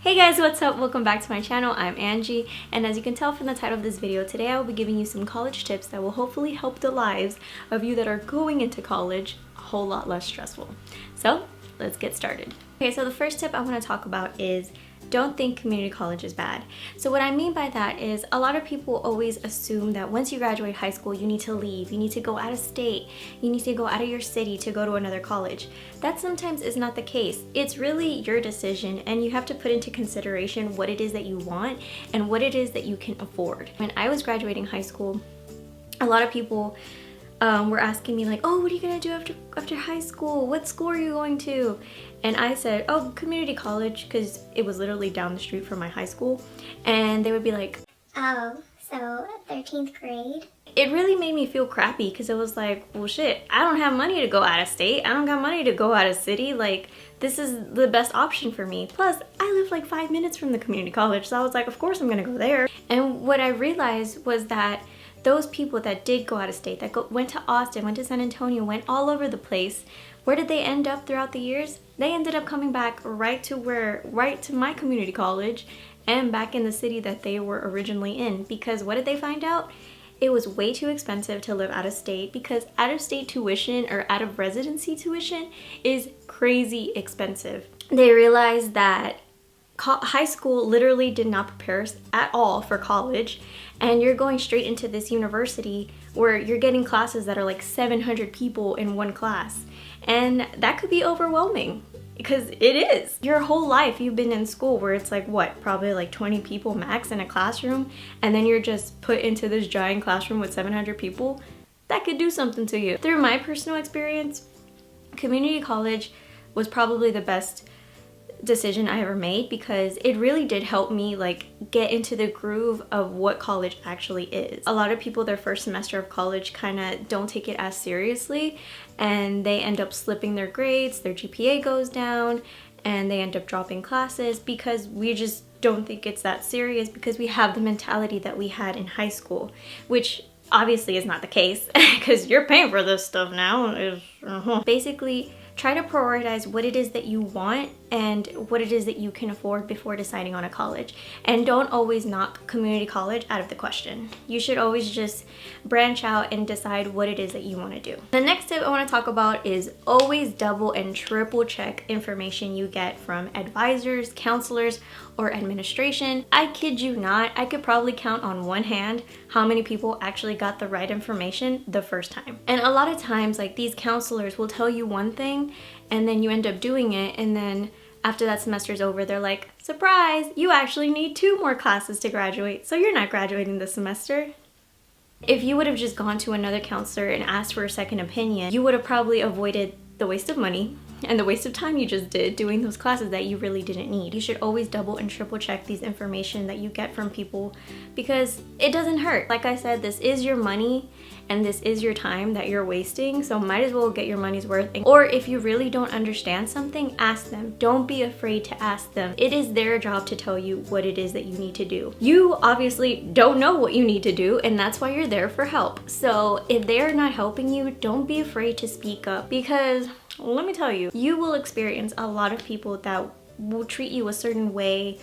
Hey guys, what's up? Welcome back to my channel. I'm Angie, and as you can tell from the title of this video, today I will be giving you some college tips that will hopefully help the lives of you that are going into college a whole lot less stressful. So let's get started. Okay, so the first tip I want to talk about is don't think community college is bad. So what I mean by that is a lot of people always assume that once you graduate high school, you need to leave, you need to go out of state, you need to go out of your city to go to another college. That sometimes is not the case. It's really your decision, and you have to put into consideration what it is that you want and what it is that you can afford. When I was graduating high school, a lot of people were asking me like, oh, what are you gonna do after high school? What school are you going to? And I said, oh, community college, because it was literally down the street from my high school. And they would be like, oh, so 13th grade? It really made me feel crappy because it was like, well shit, I don't have money to go out of state. I don't got money to go out of city. Like, this is the best option for me. Plus, I live like 5 minutes from the community college. So I was like, of course I'm gonna go there. And what I realized was that those people that did go out of state, that went to Austin, went to San Antonio, went all over the place, where did they end up throughout the years? They ended up coming back right to my community college and back in the city that they were originally in. Because what did they find out? It was way too expensive to live out of state, because out of state tuition or out of residency tuition is crazy expensive. They realized that high school literally did not prepare us at all for college, and you're going straight into this university where you're getting classes that are like 700 people in one class, and that could be overwhelming because it is. Your whole life you've been in school where it's like what, probably like 20 people max in a classroom, and then you're just put into this giant classroom with 700 people. That could do something to you. Through my personal experience, community college was probably the best decision I ever made, because it really did help me like get into the groove of what college actually is. A lot of people their first semester of college kind of don't take it as seriously, and they end up slipping their grades, their GPA goes down, and they end up dropping classes because we just don't think it's that serious, because we have the mentality that we had in high school, which obviously is not the case because you're paying for this stuff now. Basically, try to prioritize what it is that you want and what it is that you can afford before deciding on a college. And don't always knock community college out of the question. You should always just branch out and decide what it is that you want to do. The next tip I want to talk about is always double and triple check information you get from advisors, counselors, or administration. I kid you not, I could probably count on one hand how many people actually got the right information the first time. And a lot of times, like, these counselors will tell you one thing and then you end up doing it, and then after that semester's over, they're like, surprise, you actually need 2 more classes to graduate, so you're not graduating this semester. If you would have just gone to another counselor and asked for a second opinion, you would have probably avoided the waste of money and the waste of time you just did doing those classes that you really didn't need. You should always double and triple check these information that you get from people, because it doesn't hurt. Like I said, this is your money and this is your time that you're wasting, so might as well get your money's worth. Or if you really don't understand something, ask them. Don't be afraid to ask them. It is their job to tell you what it is that you need to do. You obviously don't know what you need to do, and that's why you're there for help. So if they're not helping you, don't be afraid to speak up, because let me tell you, you will experience a lot of people that will treat you a certain way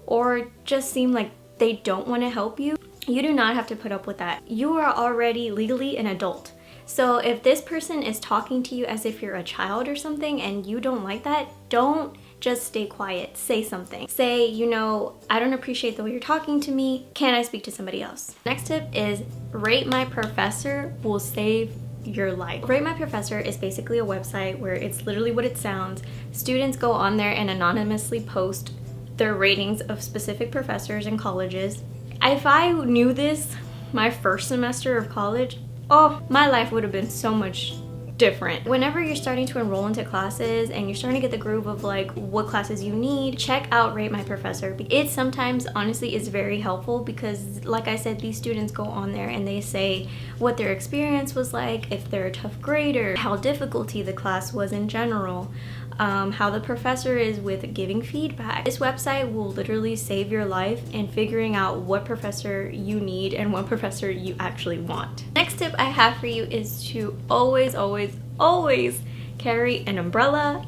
or just seem like they don't want to help you. You do not have to put up with that. You are already legally an adult. So if this person is talking to you as if you're a child or something and you don't like that, don't just stay quiet. Say something. Say, you know, I don't appreciate the way you're talking to me. Can I speak to somebody else? Next tip is Rate My Professor will save your life. Rate My Professor is basically a website where it's literally what it sounds. Students go on there and anonymously post their ratings of specific professors and colleges. If I knew this my first semester of college, oh, my life would have been so much different. Whenever you're starting to enroll into classes and you're starting to get the groove of like what classes you need, check out Rate My Professor. It sometimes honestly is very helpful, because like I said, these students go on there and they say what their experience was like, if they're a tough grader, how difficulty the class was in general, how the professor is with giving feedback. This website will literally save your life in figuring out what professor you need and what professor you actually want. Next tip I have for you is to always carry an umbrella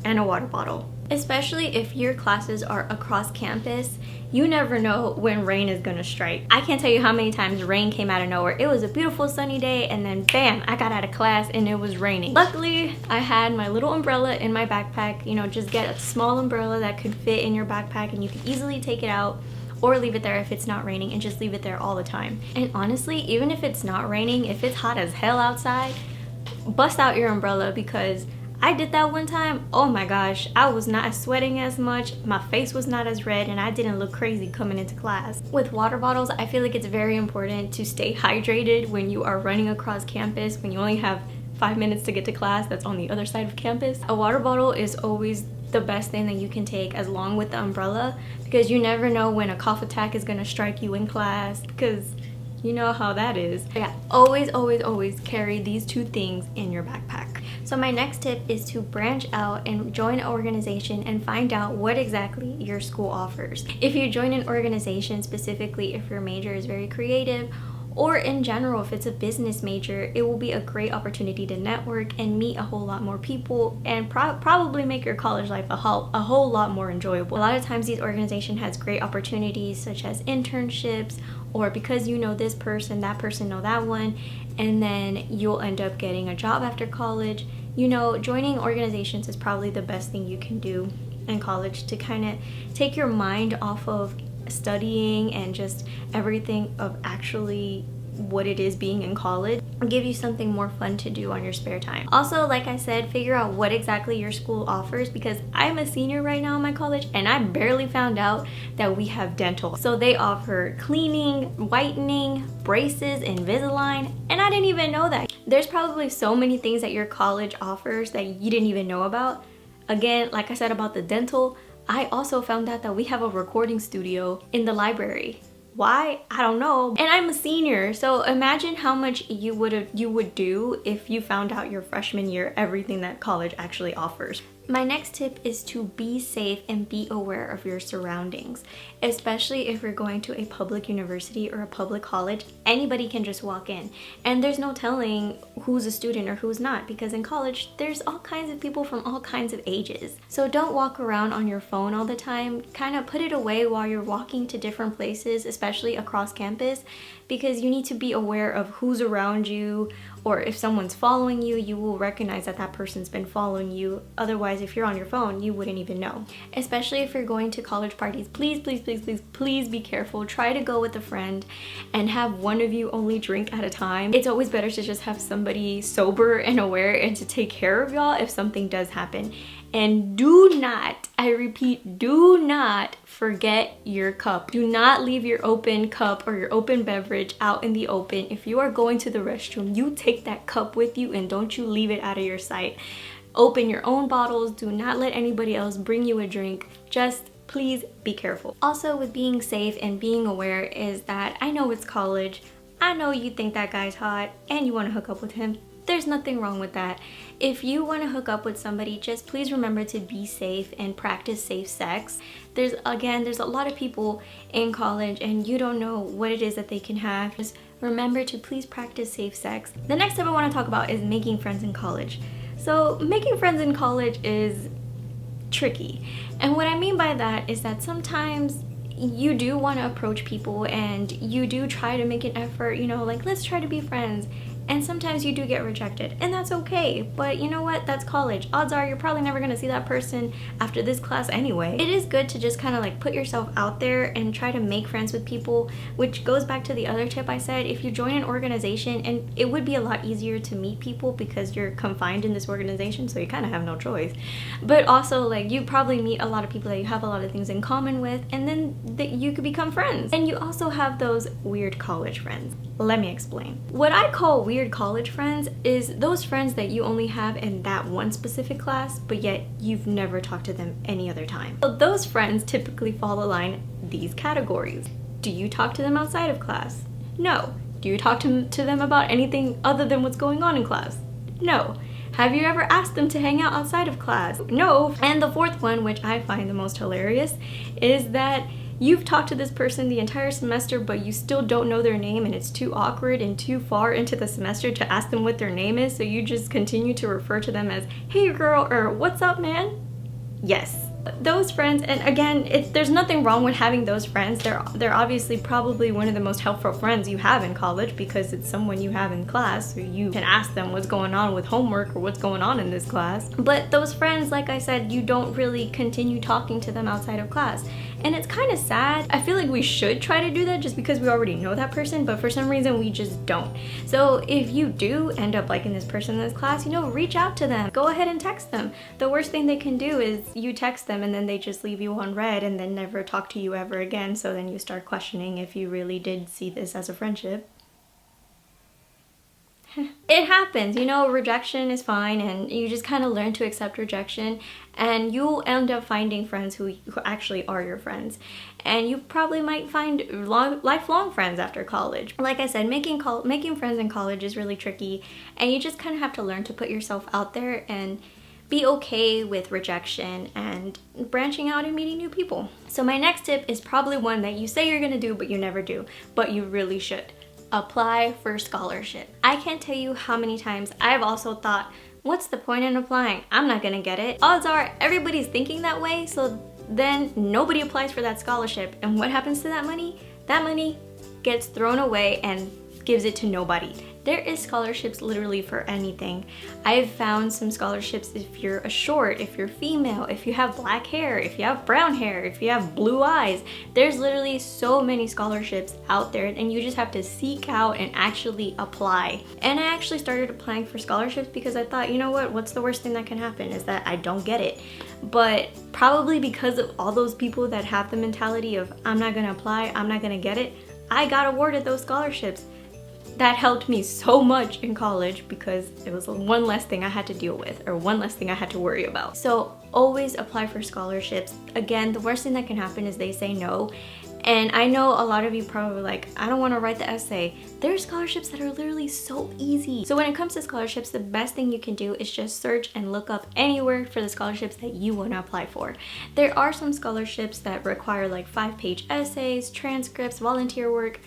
and a water bottle. Especially if your classes are across campus, you never know when rain is gonna strike. I can't tell you how many times rain came out of nowhere. It was a beautiful sunny day and then bam, I got out of class and it was raining. Luckily, I had my little umbrella in my backpack. You know, just get a small umbrella that could fit in your backpack and you can easily take it out or leave it there if it's not raining, and just leave it there all the time. And honestly, even if it's not raining, if it's hot as hell outside, bust out your umbrella, because I did that one time. Oh my gosh, I was not sweating as much, my face was not as red, and I didn't look crazy coming into class. With water bottles, I feel like it's very important to stay hydrated when you are running across campus, when you only have 5 minutes to get to class that's on the other side of campus. A water bottle is always the best thing that you can take along with the umbrella, because you never know when a cough attack is gonna strike you in class, because you know how that is. But yeah, always carry these two things in your backpack. So my next tip is to branch out and join an organization and find out what exactly your school offers. If you join an organization, specifically if your major is very creative, or in general, if it's a business major, it will be a great opportunity to network and meet a whole lot more people, and probably make your college life a whole lot more enjoyable. A lot of times these organizations has great opportunities such as internships, or because you know this person, that person know that one, and then you'll end up getting a job after college. You know, joining organizations is probably the best thing you can do in college to kind of take your mind off of studying and just everything of actually what it is being in college, and give you something more fun to do on your spare time. Also, like I said, figure out what exactly your school offers, because I'm a senior right now in my college and I barely found out that we have dental. So they offer cleaning, whitening, braces, Invisalign, and I didn't even know that. There's probably so many things that your college offers that you didn't even know about. Again, like I said about the dental, I also found out that we have a recording studio in the library. Why? I don't know. And I'm a senior, so imagine how much you would do if you found out your freshman year everything that college actually offers. My next tip is to be safe and be aware of your surroundings, especially if you're going to a public university or a public college. Anybody can just walk in, and there's no telling who's a student or who's not, because in college there's all kinds of people from all kinds of ages. So don't walk around on your phone all the time. Kind of put it away while you're walking to different places, especially across campus, because you need to be aware of who's around you, or if someone's following you, you will recognize that that person's been following you. Otherwise, if you're on your phone, you wouldn't even know. Especially if you're going to college parties, please be careful. Try to go with a friend and have one of you only drink at a time. It's always better to just have somebody sober and aware and to take care of y'all if something does happen. And do not, I repeat, do not forget your cup. Do not leave your open cup or your open beverage out in the open. If you are going to the restroom, you take that cup with you and don't you leave it out of your sight. Open your own bottles. Do not let anybody else bring you a drink. Just please be careful. Also, with being safe and being aware is that I know it's college. I know you think that guy's hot and you want to hook up with him. There's nothing wrong with that. If you want to hook up with somebody, just please remember to be safe and practice safe sex. There's a lot of people in college and you don't know what it is that they can have. Just remember to please practice safe sex. The next tip I want to talk about is making friends in college. So making friends in college is tricky. And what I mean by that is that sometimes you do want to approach people and you do try to make an effort, you know, like let's try to be friends. And sometimes you do get rejected, and that's okay. But you know what? That's college. Odds are you're probably never gonna see that person after this class anyway. It is good to just kind of like put yourself out there and try to make friends with people, which goes back to the other tip I said. If you join an organization, and it would be a lot easier to meet people because you're confined in this organization, so you kind of have no choice. But also, like, you probably meet a lot of people that you have a lot of things in common with, and then you could become friends. And you also have those weird college friends. Let me explain. What I call weird college friends is those friends that you only have in that one specific class, but yet you've never talked to them any other time. So those friends typically fall in these categories. Do you talk to them outside of class? No. Do you talk to them about anything other than what's going on in class? No. Have you ever asked them to hang out outside of class? No. And the fourth one, which I find the most hilarious, is that you've talked to this person the entire semester, but you still don't know their name, and it's too awkward and too far into the semester to ask them what their name is, so you just continue to refer to them as, hey girl, or what's up man? Yes, Those friends, and again, there's nothing wrong with having those friends. They're obviously probably one of the most helpful friends you have in college because it's someone you have in class, so you can ask them what's going on with homework or what's going on in this class. But those friends, like I said, you don't really continue talking to them outside of class. And it's kind of sad. I feel like we should try to do that just because we already know that person, but for some reason we just don't. So if you do end up liking this person in this class, you know, reach out to them. Go ahead and text them. The worst thing they can do is you text them and then they just leave you on read and then never talk to you ever again. So then you start questioning if you really did see this as a friendship. It happens, you know, rejection is fine, and you just kind of learn to accept rejection, and you'll end up finding friends who actually are your friends. And you probably might find lifelong friends after college. Like I said, making friends in college is really tricky, and you just kind of have to learn to put yourself out there and be okay with rejection and branching out and meeting new people. So my next tip is probably one that you say you're gonna do but you never do, but you really should. Apply for scholarship. I can't tell you how many times I've also thought, what's the point in applying? I'm not gonna get it. Odds are everybody's thinking that way, so then nobody applies for that scholarship. And what happens to that money? That money gets thrown away and gives it to nobody. There is scholarships literally for anything. I've found some scholarships if you're a short, if you're female, if you have black hair, if you have brown hair, if you have blue eyes. There's literally so many scholarships out there, and you just have to seek out and actually apply. And I actually started applying for scholarships because I thought, you know what, what's the worst thing that can happen is that I don't get it. But probably because of all those people that have the mentality of I'm not gonna apply, I'm not gonna get it, I got awarded those scholarships. That helped me so much in college because it was one less thing I had to deal with, or one less thing I had to worry about. So always apply for scholarships. Again, the worst thing that can happen is they say no. And I know a lot of you probably like, I don't want to write the essay. There are scholarships that are literally so easy. So when it comes to scholarships, the best thing you can do is just search and look up anywhere for the scholarships that you want to apply for. There are some scholarships that require like 5-page essays, transcripts, volunteer work.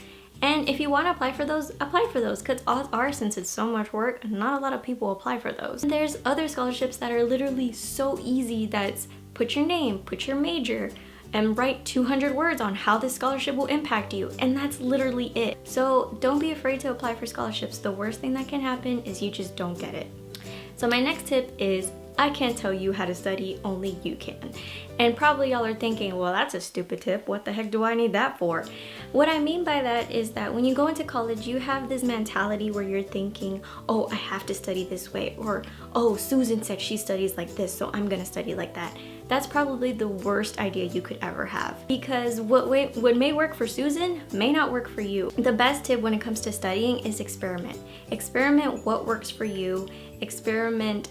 And if you want to apply for those, because odds are, since it's so much work, not a lot of people apply for those. And there's other scholarships that are literally so easy, that's put your name, put your major, and write 200 words on how this scholarship will impact you, and that's literally it. So don't be afraid to apply for scholarships. The worst thing that can happen is you just don't get it. So my next tip is, I can't tell you how to study, only you can. And probably y'all are thinking, well, that's a stupid tip. What the heck do I need that for? What I mean by that is that when you go into college, you have this mentality where you're thinking, oh, I have to study this way, or oh, Susan said she studies like this, so I'm gonna study like that. That's probably the worst idea you could ever have, because what may work for Susan may not work for you. The best tip when it comes to studying is experiment. Experiment what works for you, experiment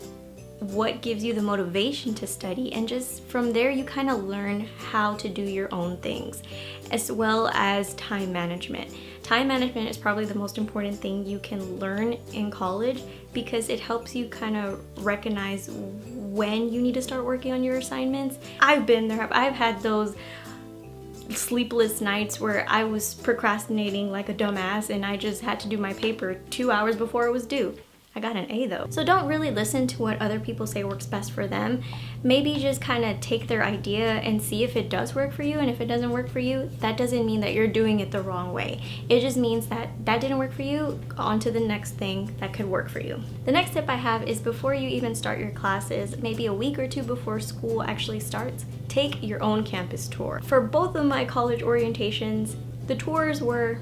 what gives you the motivation to study, and just from there you kind of learn how to do your own things, as well as time management. Time management is probably the most important thing you can learn in college because it helps you kind of recognize when you need to start working on your assignments. I've been there. I've had those sleepless nights where I was procrastinating like a dumbass and I just had to do my paper 2 hours before it was due. I got an A though. So don't really listen to what other people say works best for them. Maybe just kind of take their idea and see if it does work for you, and if it doesn't work for you, that doesn't mean that you're doing it the wrong way. It just means that that didn't work for you, on to the next thing that could work for you. The next tip I have is, before you even start your classes, maybe a week or two before school actually starts, take your own campus tour. For both of my college orientations, the tours were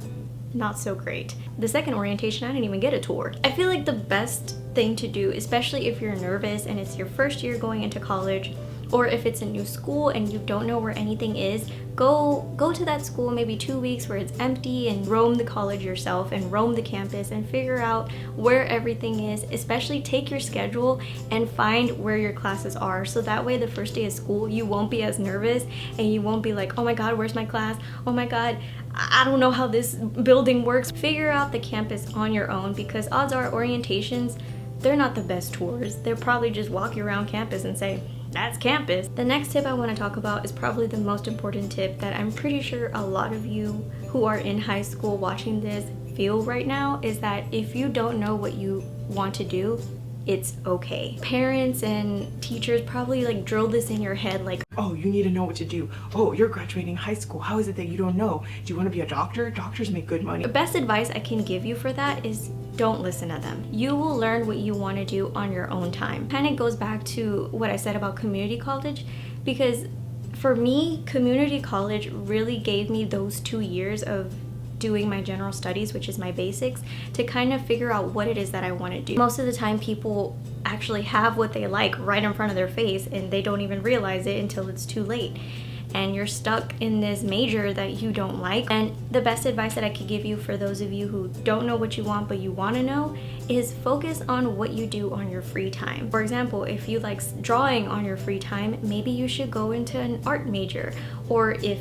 not so great. The second orientation, I didn't even get a tour. I feel like the best thing to do, especially if you're nervous and it's your first year going into college, or if it's a new school and you don't know where anything is, go to that school maybe 2 weeks where it's empty and roam the college yourself and roam the campus and figure out where everything is. Especially take your schedule and find where your classes are, so that way the first day of school you won't be as nervous and you won't be like, oh my god, where's my class? Oh my god, I don't know how this building works. Figure out the campus on your own, because odds are orientations, they're not the best tours. They'll probably just walk you around campus and say, that's campus. The next tip I want to talk about is probably the most important tip that I'm pretty sure a lot of you who are in high school watching this feel right now, is that if you don't know what you want to do, it's okay. Parents and teachers probably like drill this in your head like, oh, you need to know what to do. Oh, you're graduating high school. How is it that you don't know? Do you want to be a doctor? Doctors make good money. the best advice I can give you for that is don't listen to them. You will learn what you want to do on your own time. Kind of goes back to what I said about community college, because for me, community college really gave me those 2 years of doing my general studies, which is my basics, to kind of figure out what it is that I want to do. Most of the time people actually have what they like right in front of their face and they don't even realize it until it's too late. And you're stuck in this major that you don't like. And the best advice that I could give you for those of you who don't know what you want but you want to know is focus on what you do on your free time. For example, if you like drawing on your free time, maybe you should go into an art major. Or if,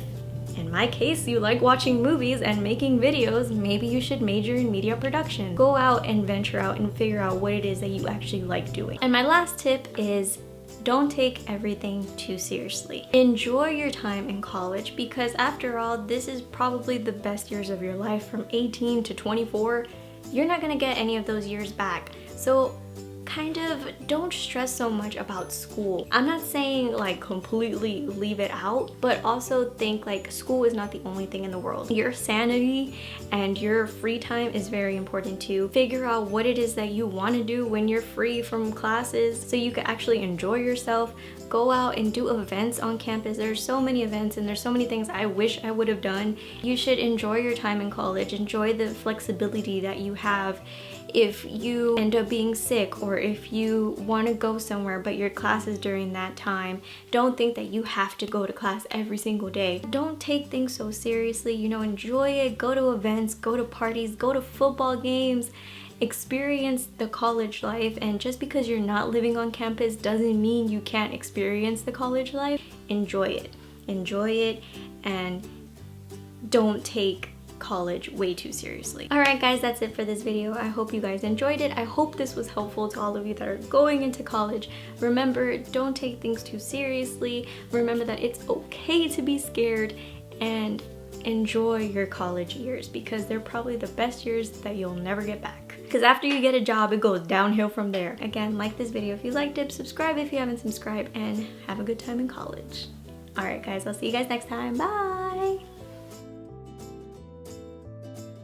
in my case, you like watching movies and making videos, maybe you should major in media production. Go out and venture out and figure out what it is that you actually like doing. And my last tip is don't take everything too seriously. Enjoy your time in college, because after all, this is probably the best years of your life from 18 to 24. You're not gonna get any of those years back. So kind of don't stress so much about school. I'm not saying like completely leave it out, but also think like school is not the only thing in the world. Your sanity and your free time is very important too. Figure out what it is that you want to do when you're free from classes so you can actually enjoy yourself. Go out and do events on campus. There's so many events and there's so many things I wish I would have done. You should enjoy your time in college. Enjoy the flexibility that you have. If you end up being sick or if you want to go somewhere but your class is during that time, don't think that you have to go to class every single day. Don't take things so seriously, you know, enjoy it. Go to events, go to parties, go to football games, experience the college life. And just because you're not living on campus doesn't mean you can't experience the college life. Enjoy it. Enjoy it and don't take college way too seriously. Alright guys, that's it for this video. I hope you guys enjoyed it. I hope this was helpful to all of you that are going into college. Remember, don't take things too seriously. Remember that it's okay to be scared, and enjoy your college years because they're probably the best years that you'll never get back. Because after you get a job, it goes downhill from there. Again, like this video if you liked it, subscribe if you haven't subscribed, and have a good time in college. Alright guys, I'll see you guys next time. Bye!